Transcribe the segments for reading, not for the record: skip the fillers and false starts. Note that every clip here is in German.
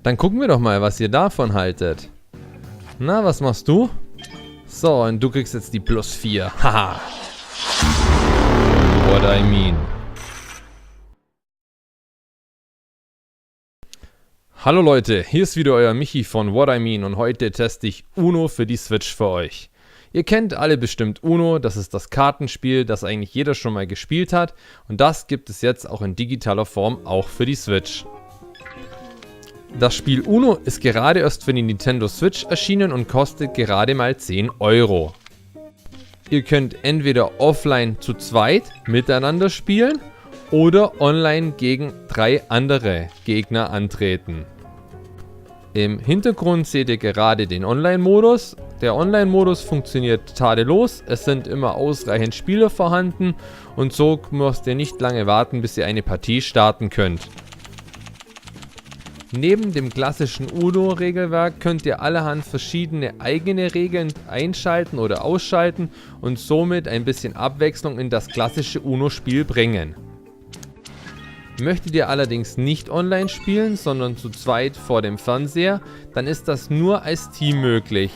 Dann gucken wir doch mal, was ihr davon haltet. Na, was machst du? So, und du kriegst jetzt die +4. Haha. What I mean. Hallo Leute, hier ist wieder euer Michi von What I Mean und heute teste ich Uno für die Switch für euch. Ihr kennt alle bestimmt Uno, das ist das Kartenspiel, das eigentlich jeder schon mal gespielt hat und das gibt es jetzt auch in digitaler Form auch für die Switch. Das Spiel Uno ist gerade erst für die Nintendo Switch erschienen und kostet gerade mal 10 Euro. Ihr könnt entweder offline zu zweit miteinander spielen oder online gegen 3 andere Gegner antreten. Im Hintergrund seht ihr gerade den Online-Modus. Der Online-Modus funktioniert tadellos, es sind immer ausreichend Spieler vorhanden und so müsst ihr nicht lange warten, bis ihr eine Partie starten könnt. Neben dem klassischen Uno-Regelwerk könnt ihr allerhand verschiedene eigene Regeln einschalten oder ausschalten und somit ein bisschen Abwechslung in das klassische Uno-Spiel bringen. Möchtet ihr allerdings nicht online spielen, sondern zu zweit vor dem Fernseher, dann ist das nur als Team möglich.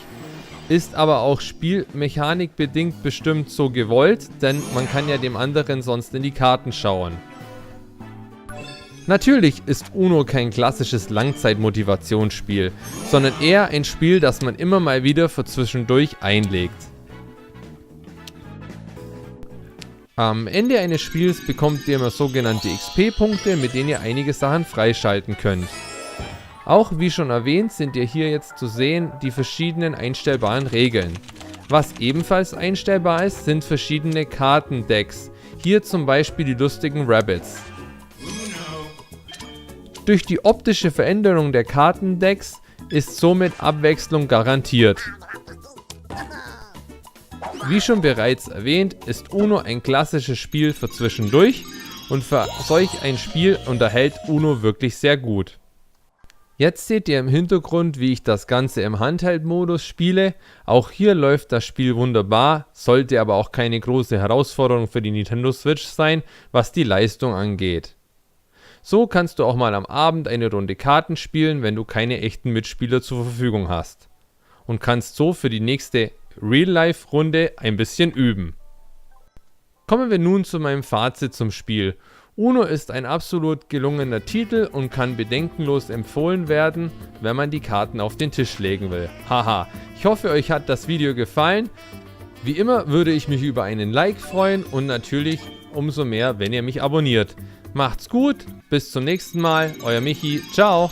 Ist aber auch spielmechanikbedingt bestimmt so gewollt, denn man kann ja dem anderen sonst in die Karten schauen. Natürlich ist Uno kein klassisches Langzeitmotivationsspiel, sondern eher ein Spiel, das man immer mal wieder für zwischendurch einlegt. Am Ende eines Spiels bekommt ihr immer sogenannte XP-Punkte, mit denen ihr einige Sachen freischalten könnt. Auch wie schon erwähnt sind hier jetzt zu sehen die verschiedenen einstellbaren Regeln. Was ebenfalls einstellbar ist, sind verschiedene Kartendecks. Hier zum Beispiel die lustigen Rabbits. Durch die optische Veränderung der Kartendecks ist somit Abwechslung garantiert. Wie schon bereits erwähnt, ist Uno ein klassisches Spiel für zwischendurch und für solch ein Spiel unterhält Uno wirklich sehr gut. Jetzt seht ihr im Hintergrund, wie ich das Ganze im Handheld-Modus spiele. Auch hier läuft das Spiel wunderbar, sollte aber auch keine große Herausforderung für die Nintendo Switch sein, was die Leistung angeht. So kannst du auch mal am Abend eine Runde Karten spielen, wenn du keine echten Mitspieler zur Verfügung hast. Und kannst so für die nächste Real-Life-Runde ein bisschen üben. Kommen wir nun zu meinem Fazit zum Spiel. Uno ist ein absolut gelungener Titel und kann bedenkenlos empfohlen werden, wenn man die Karten auf den Tisch legen will. Haha, ich hoffe, euch hat das Video gefallen. Wie immer würde ich mich über einen Like freuen und natürlich umso mehr, wenn ihr mich abonniert. Macht's gut, bis zum nächsten Mal, euer Michi, ciao!